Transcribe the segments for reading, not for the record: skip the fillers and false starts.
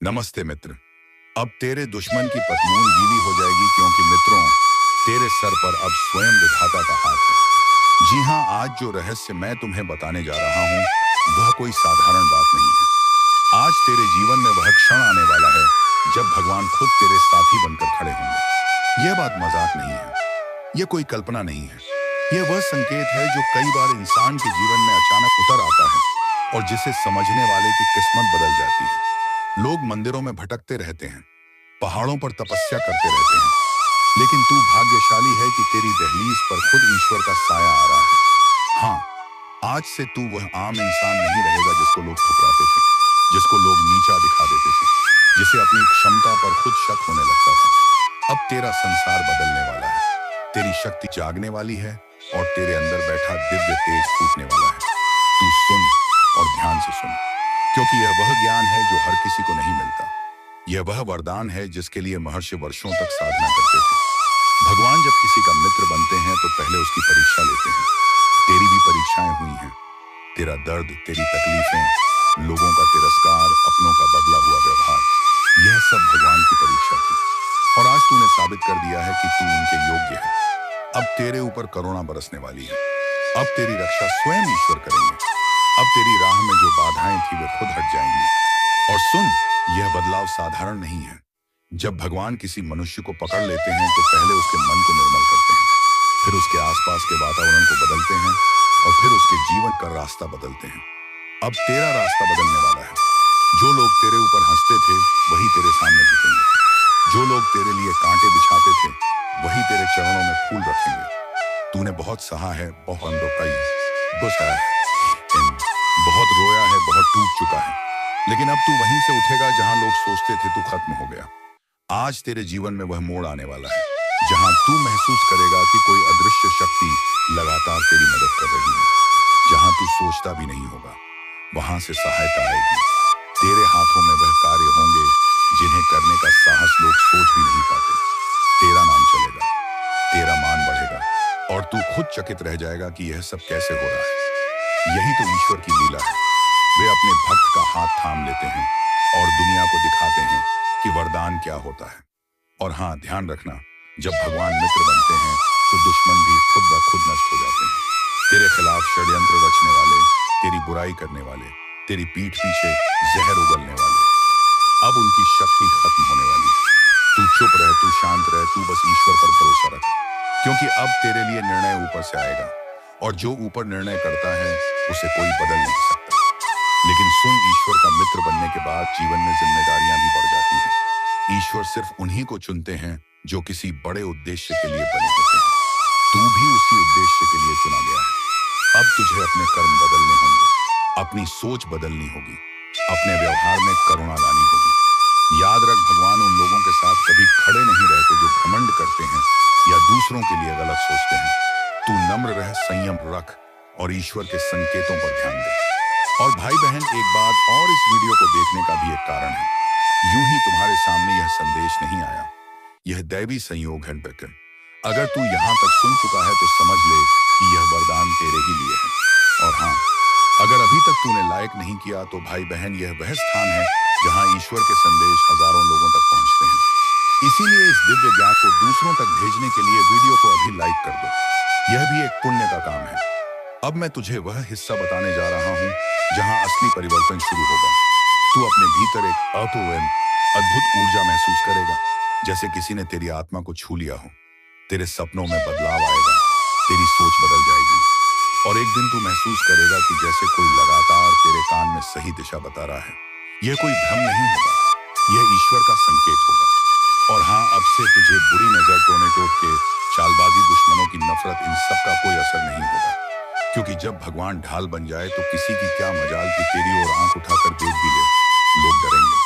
नमस्ते मित्र। अब तेरे दुश्मन की पतलून गीली हो जाएगी क्योंकि मित्रों, तेरे सर पर अब स्वयं विधाता का हाथ है। जी हाँ, आज जो रहस्य मैं तुम्हें बताने जा रहा हूँ, वह कोई साधारण बात नहीं है। आज तेरे जीवन में वह क्षण आने वाला है जब भगवान खुद तेरे साथी बनकर खड़े होंगे। यह बात मजाक नहीं है, यह कोई कल्पना नहीं है। यह वह संकेत है जो कई बार इंसान के जीवन में अचानक उतर आता है और जिसे समझने वाले की किस्मत बदल जाती है। लोग मंदिरों में भटकते रहते हैं, पहाड़ों पर तपस्या करते रहते हैं, लेकिन तू भाग्यशाली है कि तेरी दहलीज पर खुद ईश्वर का साया आ रहा है। हाँ, आज से तू वह आम इंसान नहीं रहेगा जिसको लोग ठुकराते थे, जिसको लोग नीचा दिखा देते थे, जिसे अपनी क्षमता पर खुद शक होने लगता था। अब तेरा संसार बदलने वाला है, तेरी शक्ति जागने वाली है और तेरे अंदर बैठा दिव्य तेज फूटने वाला है। तू सुन और ध्यान से सुन, क्योंकि यह वह ज्ञान है जो हर किसी को नहीं मिलता। यह वह वरदान है जिसके लिए महर्षि वर्षों तक साधना करते थे। भगवान जब किसी का मित्र बनते हैं तो पहले उसकी परीक्षा लेते हैं। तेरी भी परीक्षाएं हुई हैं। तेरा दर्द, तेरी तकलीफें, लोगों का तिरस्कार, अपनों का बदला हुआ व्यवहार, यह सब भगवान की परीक्षा थी। और आज तूने साबित कर दिया है कि तू उनके योग्य है। अब तेरे ऊपर करुणा बरसने वाली है। अब तेरी रक्षा स्वयं ईश्वर करेंगे। अब तेरी राह में जो बाधाएं थी वे खुद हट जाएंगी। और सुन, यह बदलाव साधारण नहीं है। जब भगवान किसी मनुष्य को पकड़ लेते हैं तो पहले उसके मन को निर्मल करते हैं, फिर उसके आसपास के वातावरण को बदलते हैं और फिर उसके जीवन का रास्ता बदलते हैं। अब तेरा रास्ता बदलने वाला है। जो लोग तेरे ऊपर हंसते थे वही तेरे सामने झुकेंगे। जो लोग तेरे लिए कांटे बिछाते थे वही तेरे चरणों में फूल रखेंगे। तूने बहुत सहा है, बहुत गुस्सा है, बहुत रोया है, बहुत टूट चुका है, लेकिन अब तू वहीं से उठेगा जहां लोग सोचते थे तू खत्म हो गया। आज तेरे जीवन में वह मोड़ आने वाला है जहां तू महसूस करेगा कि कोई अदृश्य शक्ति लगातार तेरी मदद कर रही है। जहां तू सोचता भी नहीं होगा वहां से सहायता आएगी। तेरे हाथों में वह कार्य होंगे जिन्हें करने का साहस लोग सोच भी नहीं पाते। तेरा नाम चलेगा, तेरा मान बढ़ेगा और तू खुद चकित रह जाएगा कि यह सब कैसे हो रहा है। यही तो ईश्वर की लीला है। वे अपने भक्त का हाथ थाम लेते हैं और दुनिया को दिखाते हैं कि वरदान क्या होता है। और हाँ, ध्यान रखना, जब भगवान मित्र बनते हैं तो दुश्मन भी खुद ब खुद नष्ट हो जाते हैं। तेरे खिलाफ षड्यंत्र रचने वाले, तेरी बुराई करने वाले, तेरी पीठ पीछे जहर उगलने वाले, अब उनकी शक्ति खत्म होने वाली है। तू चुप रह, तू शांत रह, तू बस ईश्वर पर भरोसा रख, क्योंकि अब तेरे लिए निर्णय ऊपर से आएगा और जो ऊपर निर्णय करता है उसे कोई बदल नहीं सकता। लेकिन सुन, ईश्वर का मित्र बनने के बाद जीवन में जिम्मेदारियां भी बढ़ जाती हैं। ईश्वर सिर्फ उन्हीं को चुनते हैं जो किसी बड़े उद्देश्य के लिए बने होते हैं। तू भी उसी उद्देश्य के लिए चुना गया है। अब तुझे अपने कर्म बदलने होंगे, अपनी सोच बदलनी होगी, अपने व्यवहार में करुणा लानी होगी। याद रख, भगवान उन लोगों के साथ कभी खड़े नहीं रहते जो घमंड करते हैं या दूसरों के लिए गलत सोचते हैं। तू नम्र रह, संयम रख और ईश्वर के संकेतों पर ध्यान दे। और भाई बहन, एक बात और, इस वीडियो को देखने का भी एक कारण है। यूं ही तुम्हारे सामने यह संदेश नहीं आया, यह दैवी संयोग है बेटे। अगर तू यहाँ तक सुन चुका है तो समझ ले कि यह वरदान तेरे ही लिए है। और हाँ, अगर अभी तक तूने लाइक नहीं किया तो भाई बहन, यह वह स्थान है जहाँ ईश्वर के संदेश हजारों लोगों तक पहुँचते हैं। इसीलिए इस दिव्य ज्ञान को दूसरों तक भेजने के लिए वीडियो को अभी लाइक कर दो। यह भी एक पुण्य का काम है। अब मैं तुझे वह हिस्सा बताने जा रहा हूँ जहाँ असली परिवर्तन शुरू होगा। तू अपने भीतर एक अपूर्व, अद्भुत ऊर्जा महसूस करेगा, जैसे किसी ने तेरी आत्मा को छू लिया हो। तेरे सपनों में बदलाव आएगा, तेरी सोच बदल जाएगी और एक दिन तू महसूस करेगा कि जैसे कोई लगातार तेरे कान में सही दिशा बता रहा है। यह कोई भ्रम नहीं होगा, यह ईश्वर का संकेत होगा। और हाँ, अब से तुझे बुरी नजर, टोने टोट के चालबाजी, दुश्मनों की नफरत, इन सब का कोई असर नहीं होगा। क्योंकि जब भगवान ढाल बन जाए तो किसी की क्या मजाल कि तेरी ओर आंख उठाकर देख भी ले। लोग डरेंगे,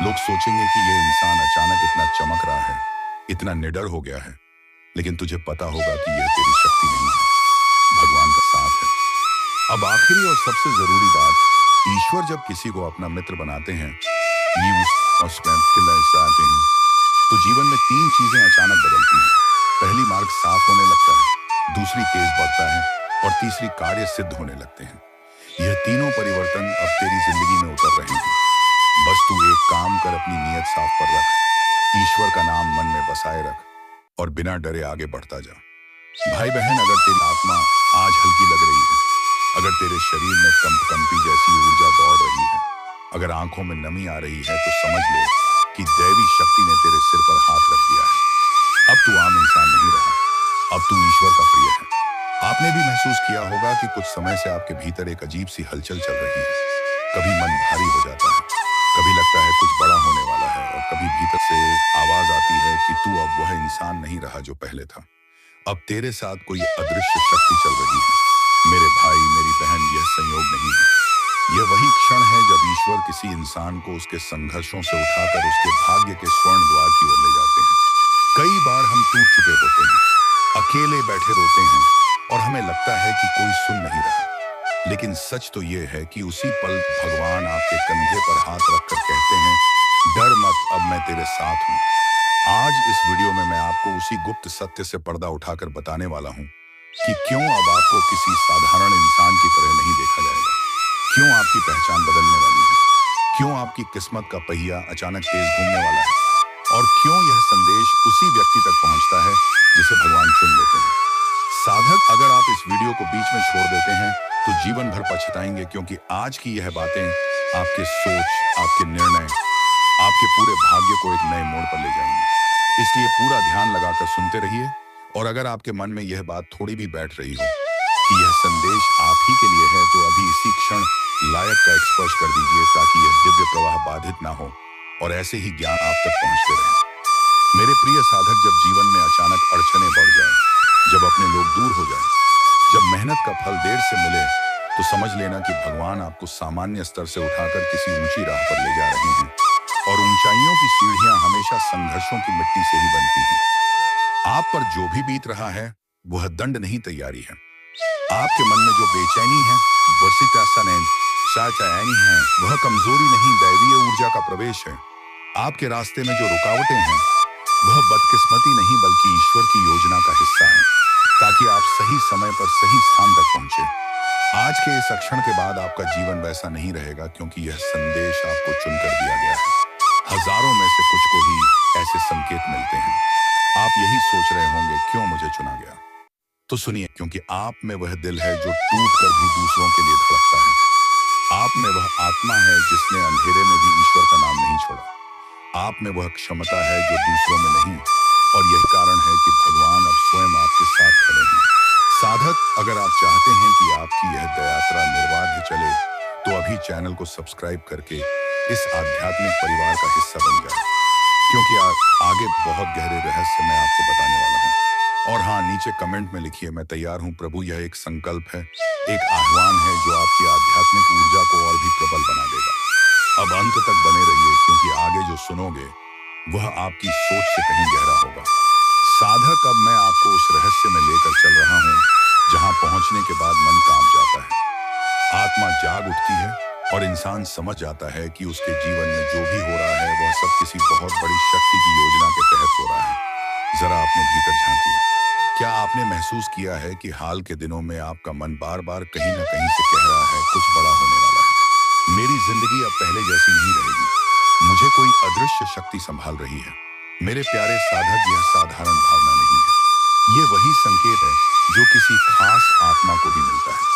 लोग सोचेंगे कि यह इंसान अचानक इतना चमक रहा है, इतना निडर हो गया है। लेकिन तुझे पता होगा कि यह तेरी शक्ति नहीं है, भगवान का साथ है। अब आखिरी और सबसे जरूरी बात, ईश्वर जब किसी को अपना मित्र बनाते हैं, तो जीवन में तीन चीजें अचानक बदलती हैं। पहली, मार्ग साफ होने लगता है, दूसरी, तेज बढ़ता है और तीसरी, कार्य सिद्ध होने लगते हैं। यह तीनों परिवर्तन अब तेरी जिंदगी में उतर रहे हैं। बस तू एक काम कर, अपनी नीयत साफ पर रख, ईश्वर का नाम मन में बसाए रख और बिना डरे आगे बढ़ता जा। भाई बहन, अगर तेरी आत्मा आज हल्की लग रही है, अगर तेरे शरीर में कंपकंपी जैसी ऊर्जा दौड़ रही है, अगर आंखों में नमी आ रही है, तो समझ ले कि दैवी शक्ति ने तेरे सिर पर हाथ रख दिया है। अब तू आम इंसान नहीं रहा, अब तू ईश्वर का प्रिय है। आपने भी महसूस किया होगा कि कुछ समय से आपके भीतर एक अजीब सी हलचल चल रही है। कभी मन भारी हो जाता है, कभी लगता है कुछ बड़ा होने वाला है, और कभी भीतर से आवाज आती है कि तू अब वह इंसान नहीं रहा जो पहले था। अब तेरे साथ कोई अदृश्य शक्ति चल रही है। मेरे भाई, मेरी बहन, यह संयोग नहीं है, यह वही क्षण है जब ईश्वर किसी इंसान को उसके संघर्षों से उठाकर उसके भाग्य के स्वर्ण द्वार की ओर ले जाते हैं। कई बार हम टूट चुके होते हैं, अकेले बैठे रोते हैं और हमें लगता है कि कोई सुन नहीं रहा। लेकिन सच तो यह है कि उसी पल भगवान आपके कंधे पर हाथ रखकर कहते हैं, डर मत, अब मैं तेरे साथ हूं। आज इस वीडियो में मैं आपको उसी गुप्त सत्य से पर्दा उठाकर बताने वाला हूं कि क्यों अब आपको किसी साधारण इंसान की तरह नहीं देखा जाएगा, क्यों आपकी पहचान बदलने वाली है, क्यों आपकी किस्मत का पहिया अचानक तेज घूमने वाला है, और क्यों यह संदेश उसी व्यक्ति तक पहुंचता है जिसे भगवान चुन लेते हैं। साधक, अगर आप इस वीडियो को बीच में छोड़ देते हैं तो जीवन भर पछताएंगे, क्योंकि आज की यह बातें आपके सोच, आपके निर्णय, आपके पूरे भाग्य को एक नए मोड़ पर ले जाएंगे। इसलिए पूरा ध्यान लगाकर सुनते रहिए, और अगर आपके मन में यह बात थोड़ी भी बैठ रही हो कि यह संदेश आप ही के लिए है, तो अभी इसी क्षण लायक का स्पर्श कर दीजिए, ताकि यह दिव्य प्रवाह बाधित ना हो और ऐसे ही ज्ञान आप तक पहुंचते रहे। मेरे प्रिय साधक, जब जीवन में अचानक अड़चनें बढ़ जाए, जब अपने लोग दूर हो जाए, जब मेहनत का फल देर से मिले, तो समझ लेना कि भगवान आपको सामान्य स्तर से उठाकर किसी ऊंची राह पर ले जा रहे हैं, और ऊंचाइयों की सीढ़ियां हमेशा संघर्षों की मिट्टी से ही बनती हैं। आप पर जो भी बीत रहा है वह दंड नहीं, तैयारी है। आपके मन में जो बेचैनी है, है, वह कमजोरी नहीं, दैवीय ऊर्जा का प्रवेश है। आपके रास्ते में जो रुकावटें हैं, वह बदकिस्मती नहीं बल्कि ईश्वर की योजना का हिस्सा है, ताकि आप सही समय पर सही स्थान तक पहुंचे। आज के इस क्षण के बाद आपका जीवन वैसा नहीं रहेगा, क्योंकि यह संदेश आपको चुनकर दिया गया है। हजारों में से कुछ को ही ऐसे संकेत मिलते हैं। आप यही सोच रहे होंगे, क्यों मुझे चुना गया? तो सुनिए, क्योंकि आप में वह दिल है जो टूट कर भी दूसरों के लिए धड़कता है। आप में वह आत्मा है जिसने अंधेरे में भी ईश्वर का नाम नहीं छोड़ा। आप में वह क्षमता है जो दूसरों में नहीं, और यही कारण है कि भगवान अब स्वयं आपके साथ खड़े हैं। साधक, अगर आप चाहते हैं कि आपकी यह यात्रा निर्बाध चले, तो अभी चैनल को सब्सक्राइब करके इस आध्यात्मिक परिवार का हिस्सा बन जाए, क्योंकि आगे बहुत गहरे रहस्य मैं आपको बताने वाला हूँ। और हाँ, नीचे कमेंट में लिखिए, मैं तैयार हूँ प्रभु। यह एक संकल्प है, एक आह्वान है जो आपकी आध्यात्मिक ऊर्जा को और भी प्रबल बना देगा। अब अंत तक बने रहिए, क्योंकि आगे जो सुनोगे वह आपकी सोच से कहीं गहरा होगा। साधक, अब मैं आपको उस रहस्य में लेकर चल रहा हूँ जहाँ पहुँचने के बाद मन कांप जाता है, आत्मा जाग उठती है, और इंसान समझ जाता है कि उसके जीवन में जो भी हो रहा है वह सब किसी बहुत बड़ी शक्ति की योजना के तहत हो रहा है। जरा अपने भीतर झांकिए। क्या आपने महसूस किया है कि हाल के दिनों में आपका मन बार बार कहीं ना कहीं से कह रहा है, कुछ बड़ा होने वाला है, मेरी जिंदगी अब पहले जैसी नहीं रहेगी, मुझे कोई अदृश्य शक्ति संभाल रही है? मेरे प्यारे साधक, यह साधारण भावना नहीं है, ये वही संकेत है जो किसी खास आत्मा को ही मिलता है।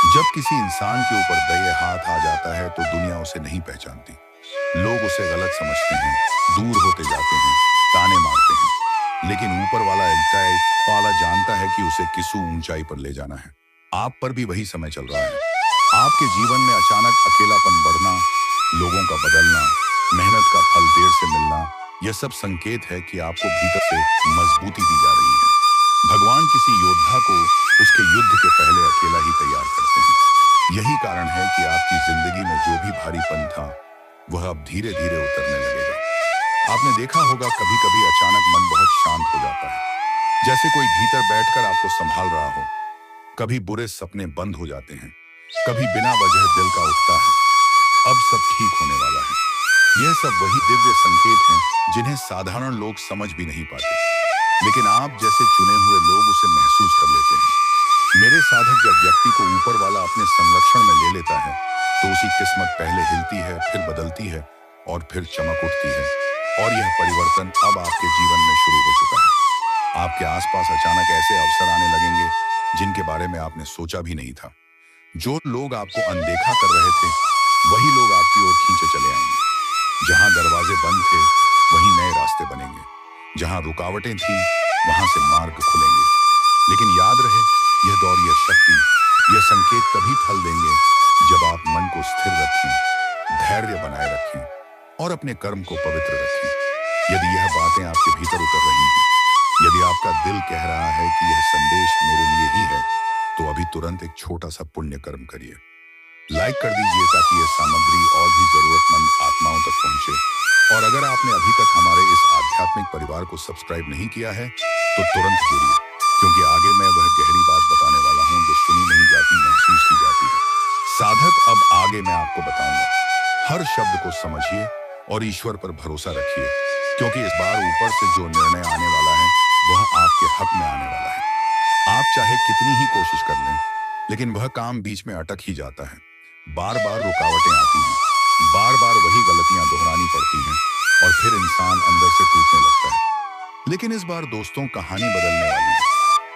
जब किसी इंसान के ऊपर दया हाथ आ जाता है तो दुनिया उसे नहीं पहचानती। लोग उसे गलत समझते हैं, दूर होते जाते हैं, ताने मारते हैं, लेकिन ऊपर वाला जानता है कि उसे किस ऊंचाई पर ले जाना है। आप पर भी वही समय चल रहा है। आपके जीवन में अचानक अकेलापन बढ़ना, लोगों का बदलना, मेहनत का फल देर से मिलना, यह सब संकेत है कि आपको भीतर से मजबूती दी जा रही है। भगवान किसी योद्धा को उसके युद्ध के पहले अकेला ही तैयार करते हैं। यही कारण है कि आपकी जिंदगी में जो भी भारीपन था वह अब धीरे धीरे उतरने लगेगा। आपने देखा होगा, कभी कभी अचानक मन बहुत शांत हो जाता है, जैसे कोई भीतर बैठकर आपको संभाल रहा हो। कभी बुरे सपने बंद हो जाते हैं, कभी बिना वजह दिल का उठता है, अब सब ठीक होने वाला है। यह सब वही दिव्य संकेत हैं जिन्हें साधारण लोग समझ भी नहीं पाते, लेकिन आप जैसे चुने हुए लोग उसे महसूस कर लेते हैं। मेरे साधक, जब व्यक्ति को ऊपर वाला अपने संरक्षण में ले लेता है तो उसकी किस्मत पहले हिलती है, फिर बदलती है, और फिर चमक उठती है। और यह परिवर्तन अब आपके जीवन में शुरू हो चुका है। आपके आसपास अचानक ऐसे अवसर आने लगेंगे जिनके बारे में आपने सोचा भी नहीं था। जो लोग आपको अनदेखा कर रहे थे, वही लोग आपकी ओर खींचे चले आएंगे। जहां दरवाजे बंद थे, वहीं नए रास्ते बनेंगे। जहां रुकावटें थीं, वहां से मार्ग खुलेंगे। लेकिन याद रहे, यह दौर, यह शक्ति, यह संकेत तभी फल देंगे जब आप मन को स्थिर रखें, धैर्य बनाए रखें और अपने कर्म को पवित्र रखें। यदि यह बातें आपके भीतर उतर रही हैं, यदि आपका दिल कह रहा है कि यह संदेश मेरे लिए ही है, तो अभी तुरंत एक छोटा सा पुण्य कर्म करिए। लाइक कर दीजिए ताकि यह सामग्री और भी जरूरतमंद आत्माओं तक पहुंचे। और अगर आपने अभी तक हमारे इस आध्यात्मिक परिवार को सब्सक्राइब नहीं किया है, तो तुरंत जुड़िए, क्योंकि आगे मैं वह गहरी बात बताने वाला हूं जो सुनी नहीं जाती, महसूस की जाती है। साधक, अब आगे मैं आपको बताऊंगा। हर शब्द को समझिए और ईश्वर पर भरोसा रखिए, क्योंकि इस बार ऊपर से जो निर्णय आने वाला है, वह आपके हक में आने वाला है। आप चाहे कितनी ही कोशिश कर लें, लेकिन वह काम बीच में अटक ही जाता है। बार बार रुकावटें आती हैं, बार बार वही गलतियां दोहरानी पड़ती हैं और फिर इंसान अंदर से टूटने लगता है। लेकिन इस बार दोस्तों, कहानी बदलने वाली है।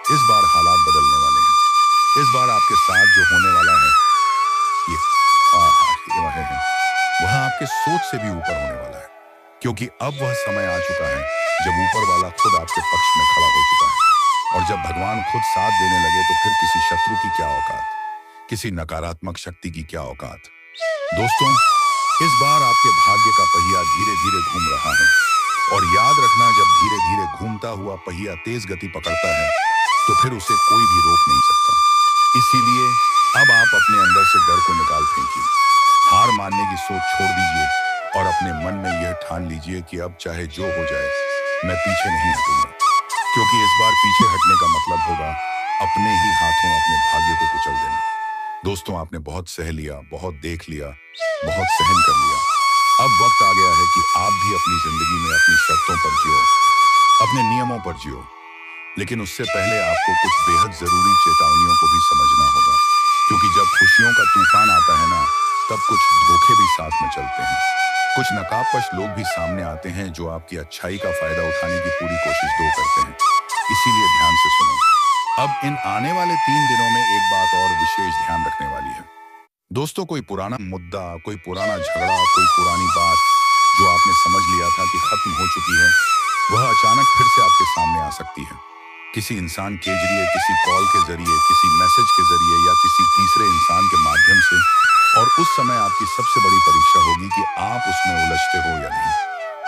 इस बार हालात बदलने वाले हैं। इस बार आपके साथ जो होने वाला है, ये वह है, वह आपके सोच से भी ऊपर होने वाला है। क्योंकि अब वह समय आ चुका है जब ऊपर वाला खुद आपके पक्ष में खड़ा हो चुका है। और जब भगवान खुद साथ देने लगे, तो फिर किसी शत्रु की क्या औकात, किसी नकारात्मक शक्ति की क्या औकात। दोस्तों, इस बार आपके भाग्य का पहिया धीरे धीरे घूम रहा है। और याद रखना, जब धीरे धीरे घूमता हुआ पहिया तेज गति पकड़ता है, तो फिर उसे कोई भी रोक नहीं सकता। इसीलिए अब आप अपने अंदर से डर को निकाल फेंकिए, हार मानने की सोच छोड़ दीजिए और अपने मन में यह ठान लीजिए कि अब चाहे जो हो जाए, मैं पीछे नहीं हटूंगा। क्योंकि इस बार पीछे हटने का मतलब होगा अपने ही हाथों अपने भाग्य को कुचल देना। दोस्तों, आपने बहुत सह लिया, बहुत देख लिया, बहुत सहन कर लिया। अब वक्त आ गया है कि आप भी अपनी जिंदगी में अपनी शर्तों पर जियो, अपने नियमों पर जियो। लेकिन उससे पहले आपको कुछ बेहद जरूरी चेतावनियों को भी समझना होगा। क्योंकि जब खुशियों का तूफान आता है ना, तब कुछ धोखे भी साथ में चलते हैं। कुछ नकाबपोश लोग भी सामने आते हैं जो आपकी अच्छाई का फायदा उठाने की पूरी कोशिश करते हैं। इसीलिए ध्यान से सुनो। अब इन आने वाले 3 दिनों में एक बात और विशेष ध्यान रखने वाली है। दोस्तों, कोई पुराना मुद्दा, कोई पुराना झगड़ा, कोई पुरानी बात जो आपने समझ लिया था कि खत्म हो चुकी है, वह अचानक फिर से आपके सामने आ सकती है। किसी इंसान के जरिए, किसी कॉल के जरिए, किसी मैसेज के जरिए या किसी तीसरे इंसान के माध्यम से। और उस समय आपकी सबसे बड़ी परीक्षा होगी कि आप उसमें उलझते हो या नहीं।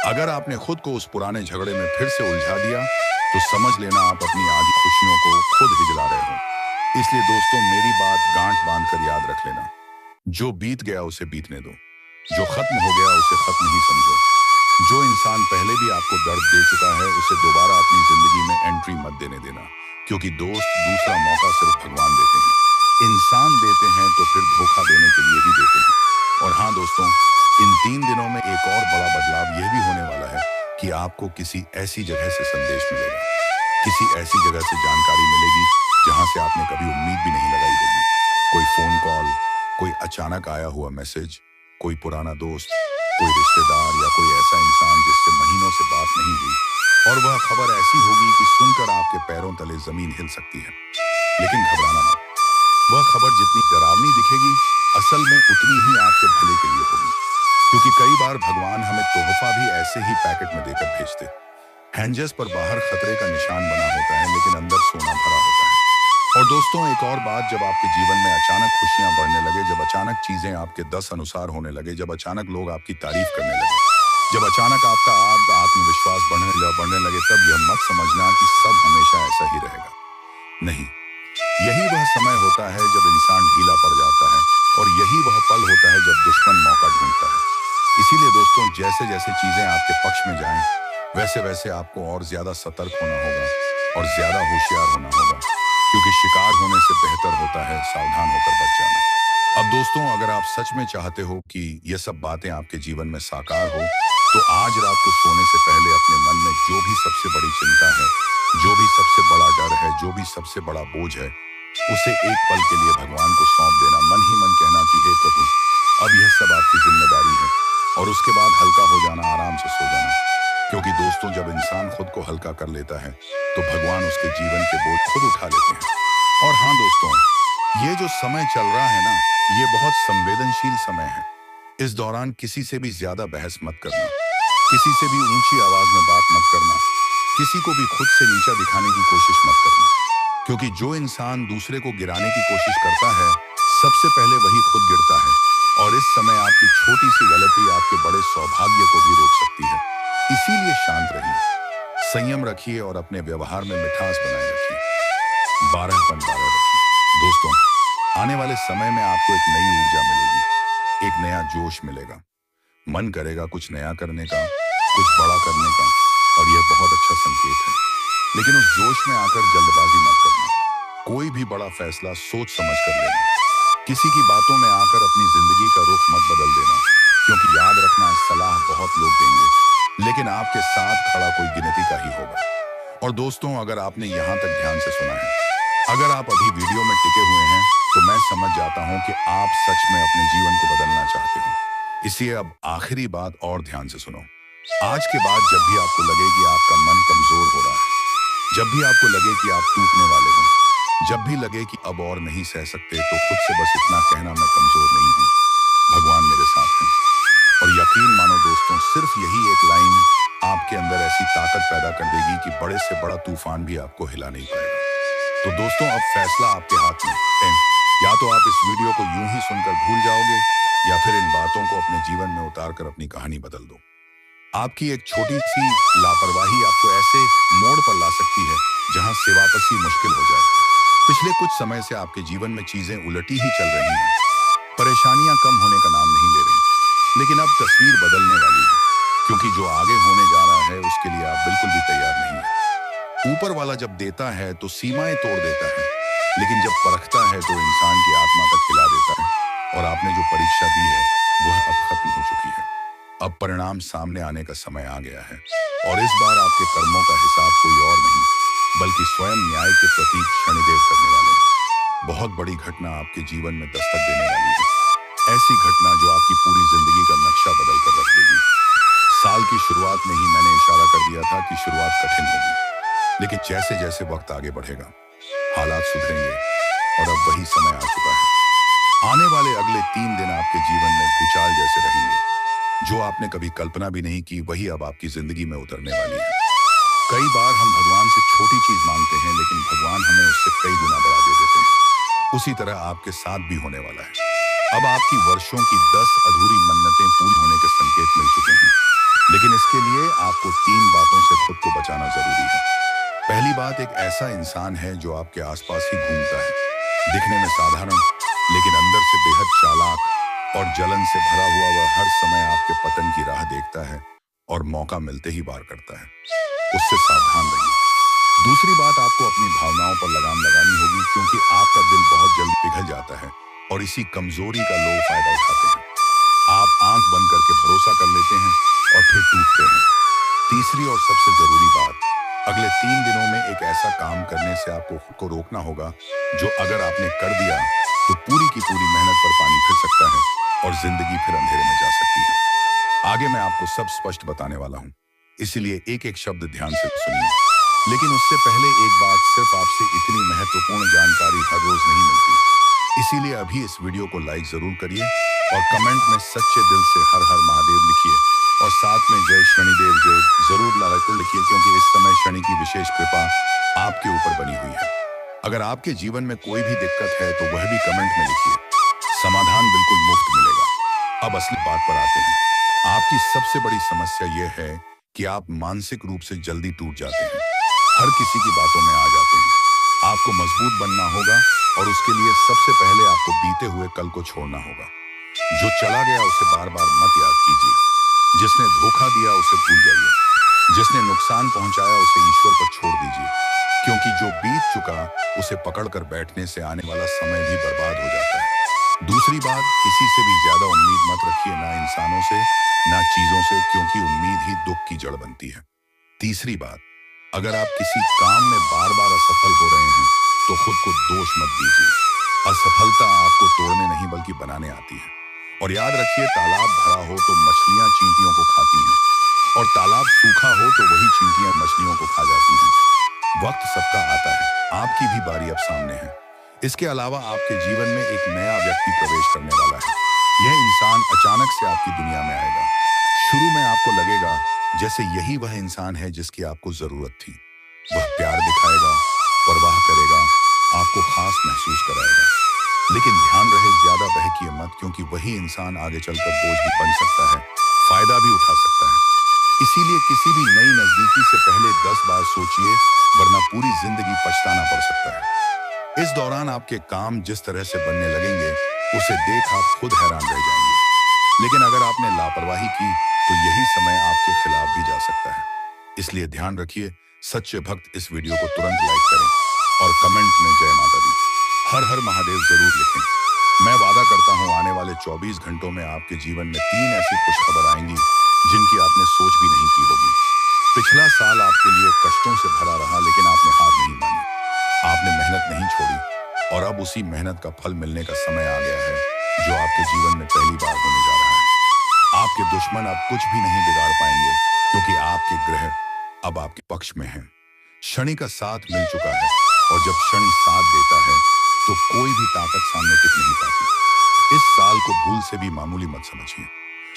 अगर आपने खुद को उस पुराने झगड़े में फिर से उलझा दिया, तो समझ लेना आप अपनी आधी खुशियों को खुद हिजला रहे हो। इसलिए दोस्तों, मेरी बात गांठ बांधकर याद रख लेना। जो बीत गया उसे बीतने दो, जो खत्म हो गया उसे खत्म ही समझो। जो इंसान पहले भी आपको दर्द दे चुका है, उसे दोबारा अपनी जिंदगी में एंट्री मत देने देना। क्योंकि दोस्त, दूसरा मौका सिर्फ भगवान देते हैं। इंसान देते हैं तो फिर धोखा देने के लिए ही देते हैं। और हाँ दोस्तों, इन 3 दिनों में एक और बड़ा बदलाव यह भी होने वाला है कि आपको किसी ऐसी जगह से संदेश मिलेगा, किसी ऐसी जगह से जानकारी मिलेगी जहां से आपने कभी उम्मीद भी नहीं लगाई होगी। कोई फोन कॉल, कोई अचानक आया हुआ मैसेज, कोई पुराना दोस्त, कोई रिश्तेदार या कोई ऐसा इंसान जिससे महीनों से बात नहीं हुई। और वह खबर ऐसी होगी कि सुनकर आपके पैरों तले जमीन हिल सकती है। लेकिन घबराना मत, वह खबर जितनी डरावनी दिखेगी, असल में उतनी ही आपके भले के लिए होगी। क्योंकि कई बार भगवान हमें तोहफा भी ऐसे ही पैकेट में देकर भेजते। हैंजर्स पर बाहर खतरे का निशान बना होता है, लेकिन अंदर सोना भरा होता है। और दोस्तों, एक और बात, जब आपके जीवन में अचानक खुशियां बढ़ने लगे, जब अचानक चीजें आपके 10 अनुसार होने लगे, जब अचानक लोग आपकी तारीफ करने लगे, जब अचानक आपका आत्मविश्वास बढ़ने लगे, तब यह मत समझना कि सब हमेशा ऐसा ही रहेगा। नहीं, यही वह समय होता है जब इंसान ढीला पड़ जाता है। और यही वह पल होता है जब दुश्मन मौका ढूंढता है। इसीलिए दोस्तों, जैसे जैसे चीजें आपके पक्ष में जाएं, वैसे वैसे आपको और ज्यादा सतर्क होना होगा और ज्यादा होशियार होना होगा। क्योंकि शिकार होने से बेहतर होता है सावधान होकर बच जाना। अब दोस्तों, अगर आप सच में चाहते हो कि ये सब बातें आपके जीवन में साकार हो, तो आज रात को सोने से पहले अपने मन में जो भी सबसे बड़ी चिंता है, जो भी सबसे बड़ा डर है, जो भी सबसे बड़ा बोझ है, उसे एक पल के लिए भगवान को सौंप देना। मन ही मन कहना कि हे प्रभु, अब यह सब आपकी जिम्मेदारी है। और उसके बाद हल्का हो जाना, आराम से सो जाना। क्योंकि दोस्तों, जब इंसान खुद को हल्का कर लेता है तो भगवान उसके जीवन के बोझ खुद उठा लेते हैं। और हाँ दोस्तों, ये जो समय चल रहा है ना, ये बहुत संवेदनशील समय है। इस दौरान किसी से भी ज्यादा बहस मत करना, किसी से भी ऊंची आवाज में बात मत करना, किसी को भी खुद से नीचा दिखाने की कोशिश मत करना। क्योंकि जो इंसान दूसरे को गिराने की कोशिश करता है, सबसे पहले वही खुद गिरता है। और इस समय आपकी छोटी सी गलती आपके बड़े सौभाग्य को भी रोक सकती है। इसीलिए शांत रहिए, संयम रखिए और अपने व्यवहार में मिठास बनाए रखिए। 12/12 रखिए। दोस्तों, आने वाले समय में आपको एक नई ऊर्जा मिलेगी, एक नया जोश मिलेगा। मन करेगा कुछ नया करने का, कुछ बड़ा करने का, और यह बहुत अच्छा संकेत है। लेकिन उस जोश में आकर जल्दबाजी मत करना। कोई भी बड़ा फैसला सोच समझ कर लेना। किसी की बातों में आकर अपनी जिंदगी का रुख मत बदल देना। क्योंकि याद रखना, सलाह बहुत लोग देंगे, लेकिन आपके साथ खड़ा कोई गिनती का ही होगा। और दोस्तों, अगर आपने यहाँ तक ध्यान से सुना है, अगर आप अभी वीडियो में टिके हुए हैं, तो मैं समझ जाता हूँ कि आप सच में अपने जीवन को बदलना चाहते हो। इसलिए अब आखिरी बात और ध्यान से सुनो। आज के बाद जब भी आपको लगे कि आपका मन कमजोर हो रहा है, जब भी आपको लगे कि आप टूटने वाले हो, जब भी लगे कि अब और नहीं सह सकते, तो खुद से बस इतना कहना, मैं कमजोर नहीं हूँ, भगवान मेरे साथ है। और यकीन मानो दोस्तों, सिर्फ यही एक लाइन आपके अंदर ऐसी ताकत पैदा कर देगी कि बड़े से बड़ा तूफान भी आपको हिला नहीं पाएगा। तो दोस्तों, अब फैसला आपके हाथ में है। या तो आप इस वीडियो को यूं ही सुनकर भूल जाओगे, या फिर इन बातों को अपने जीवन में उतार कर अपनी कहानी बदल दो। आपकी एक छोटी सी लापरवाही आपको ऐसे मोड़ पर ला सकती है जहां से वापसी मुश्किल हो जाए। पिछले कुछ समय से आपके जीवन में चीजें उलटी ही चल रही हैं, परेशानियां कम होने का नाम नहीं ले रही, लेकिन अब तस्वीर बदलने वाली है। क्योंकि जो आगे होने जा रहा है, उसके लिए आप बिल्कुल भी तैयार नहीं है। ऊपर वाला जब देता है तो सीमाएं तोड़ देता है, लेकिन जब परखता है तो इंसान की आत्मा तक हिला देता है। और आपने जो परीक्षा दी है, वह अब खत्म हो चुकी है। अब परिणाम सामने आने का समय आ गया है। और इस बार आपके कर्मों का हिसाब कोई और नहीं, बल्कि स्वयं न्याय के प्रतीक शनिदेव करने वाले हैं। बहुत बड़ी घटना आपके जीवन में दस्तक देने वाली है। ऐसी घटना जो आपकी पूरी जिंदगी का नक्शा बदल कर रख देगी। साल की शुरुआत में ही मैंने इशारा कर दिया था कि शुरुआत कठिन होगी, लेकिन जैसे जैसे वक्त आगे बढ़ेगा, हालात सुधरेंगे। और अब वही समय आ चुका है। आने वाले अगले 3 दिन आपके जीवन में भूचाल जैसे रहेंगे। जो आपने कभी कल्पना भी नहीं की, वही अब आपकी जिंदगी में उतरने वाली है। कई बार हम भगवान से छोटी चीज मांगते हैं, लेकिन भगवान हमें उससे कई गुना बढ़ा दे देते हैं। उसी तरह आपके साथ भी होने वाला है। अब आपकी वर्षों की 10 अधूरी मन्नतें पूरी होने के संकेत मिल चुके हैं। लेकिन इसके लिए आपको 3 बातों से खुद को बचाना जरूरी है। पहली बात, एक ऐसा इंसान है जो आपके आसपास ही घूमता है, दिखने में साधारण, लेकिन अंदर से बेहद चालाक और जलन से भरा हुआ। वह हर समय आपके पतन की राह देखता है और मौका मिलते ही वार करता है। उससे सावधान रहिए। दूसरी बात, आपको अपनी भावनाओं पर लगाम लगानी होगी, क्योंकि आपका दिल बहुत जल्द पिघल जाता है और इसी कमजोरी का लोग फायदा उठाते हैं। आप आंख बंद करके भरोसा कर लेते हैं और फिर टूटते हैं। तीसरी और सबसे जरूरी बात, अगले 3 दिनों में एक ऐसा काम करने से आपको खुद को रोकना होगा, जो अगर आपने कर दिया तो पूरी की पूरी मेहनत पर पानी फिर सकता है और जिंदगी फिर अंधेरे में जा सकती है। आगे मैं आपको सब स्पष्ट बताने वाला हूँ, इसीलिए एक एक शब्द ध्यान से सुनिए। लेकिन उससे पहले एक बात, सिर्फ आपसे इतनी महत्वपूर्ण जानकारी हर रोज नहीं मिलती। इसीलिए अभी इस वीडियो को लाइक जरूर करिए और कमेंट में सच्चे दिल से हर हर महादेव लिखिए और साथ में जय शनिदेव जरूर लिखिए, क्योंकि इस समय शनि की विशेष कृपा आपके ऊपर बनी हुई है। अगर आपके जीवन में कोई भी दिक्कत है तो वह भी कमेंट में लिखिए, समाधान बिल्कुल मुफ्त मिलेगा। अब असली बात पर आते हैं। आपकी सबसे बड़ी समस्या यह है कि आप मानसिक रूप से जल्दी टूट जाते हैं, हर किसी की बातों में आ जाते हैं। आपको मजबूत बनना होगा और उसके लिए सबसे पहले आपको बीते हुए कल को छोड़ना होगा। जो चला गया उसे बार बार मत याद कीजिए, जिसने धोखा दिया उसे भूल जाइए, जिसने नुकसान पहुंचाया उसे ईश्वर पर छोड़ दीजिए, क्योंकि जो बीत चुका उसे पकड़कर बैठने से आने वाला समय भी बर्बाद हो जाता है। दूसरी बात, किसी से भी ज्यादा उम्मीद मत रखिए, ना इंसानों से ना चीजों से, क्योंकि उम्मीद ही दुख की जड़ बनती है। तीसरी बात, अगर आप किसी काम में बार बार असफल हो रहे हैं तो खुद को दोष मत दीजिए। असफलता आपको तोड़ने नहीं बल्कि बनाने आती है। और याद रखिए, तालाब भरा हो तो मछलियां चींटियों को खाती हैं, और तालाब सूखा हो तो वही चींटियां मछलियों को खा जाती हैं। वक्त सबका आता है, आपकी भी बारी अब सामने है। इसके अलावा आपके जीवन में एक नया व्यक्ति प्रवेश करने वाला है। यह इंसान अचानक से आपकी दुनिया में आएगा। शुरू में आपको लगेगा जैसे यही वह इंसान है जिसकी आपको जरूरत थी। वह प्यार दिखाएगा, परवाह करेगा, आपको खास महसूस कराएगा। लेकिन ध्यान रहे, ज्यादा बहकिए मत, क्योंकि वही इंसान आगे चलकर बोझ भी बन सकता है, फायदा भी उठा सकता है। इसीलिए किसी भी नई नजदीकी से पहले 10 बार सोचिए, वरना पूरी जिंदगी पछताना पड़ सकता है। इस दौरान आपके काम जिस तरह से बनने लगेंगे, उसे देख आप खुद हैरान रह जाएंगे। लेकिन अगर आपने लापरवाही की तो यही समय आपके खिलाफ भी जा सकता है। इसलिए ध्यान रखिए, सच्चे भक्त इस वीडियो को तुरंत लाइक करें और कमेंट में जय माता दी, हर हर महादेव जरूर लिखें। मैं वादा करता हूं, आने वाले 24 घंटों में आपके जीवन में 3 ऐसी खुशखबर आएंगी जिनकी आपने सोच भी नहीं की होगी। पिछला साल आपके लिए कष्टों से भरा रहा, लेकिन आपने हार नहीं मानी, आपने मेहनत नहीं छोड़ी, और अब उसी मेहनत का फल मिलने का समय आ गया है, जो आपके जीवन में पहली बार होने जा रहा है। आपके दुश्मन अब कुछ भी नहीं बिगाड़ पाएंगे, क्योंकि आपके ग्रह अब आपके पक्ष में हैं। शनि का साथ मिल चुका है, और जब शनि साथ देता है तो कोई भी ताकत सामने टिक नहीं पाती। इस साल को भूल से भी मामूली मत समझिए।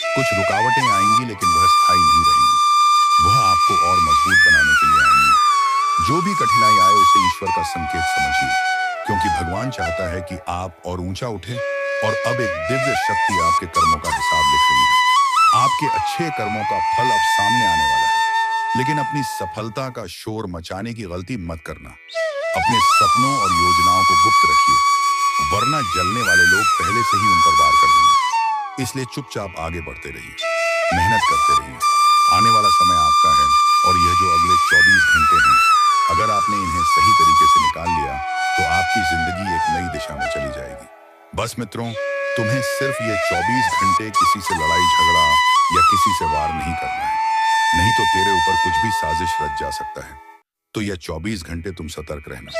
कुछ रुकावटें आएंगी, लेकिन वह स्थायी नहीं रहेंगी, वह आपको और मजबूत बनाने के लिए आएंगी। जो भी कठिनाई आए उसे ईश्वर का संकेत समझिए, क्योंकि भगवान चाहता है कि आप और ऊंचा उठे, और अब एक दिव्य शक्ति आपके कर्मों का हिसाब लिख रही है। आपके अच्छे कर्मों का फल अब सामने आने वाला है, लेकिन अपनी सफलता का शोर मचाने की गलती मत करना। अपने सपनों और योजनाओं को गुप्त रखिए, वरना जलने वाले लोग पहले से ही उन पर वार कर देंगे। इसलिए चुपचाप आगे बढ़ते रहिए, मेहनत करते रहिए। आने वाला समय आपका है, और यह जो अगले 24 घंटे हैं, अगर आपने इन्हें सही तरीके से निकाल लिया तो आपकी जिंदगी एक नई दिशा में चली जाएगी। बस मित्रों, तुम्हें सिर्फ ये 24 घंटे किसी से लड़ाई झगड़ा या किसी से वार नहीं करना है, नहीं तो तेरे ऊपर कुछ भी साजिश रच जा सकता है। तो यह 24 घंटे तुम सतर्क रहना।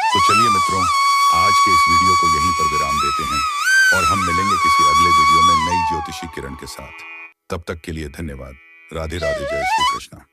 तो चलिए मित्रों, आज के इस वीडियो को यहीं पर विराम देते हैं, और हम मिलेंगे किसी अगले वीडियो में नई ज्योतिषी किरण के साथ। तब तक के लिए धन्यवाद। राधे राधे, जय श्री कृष्णा।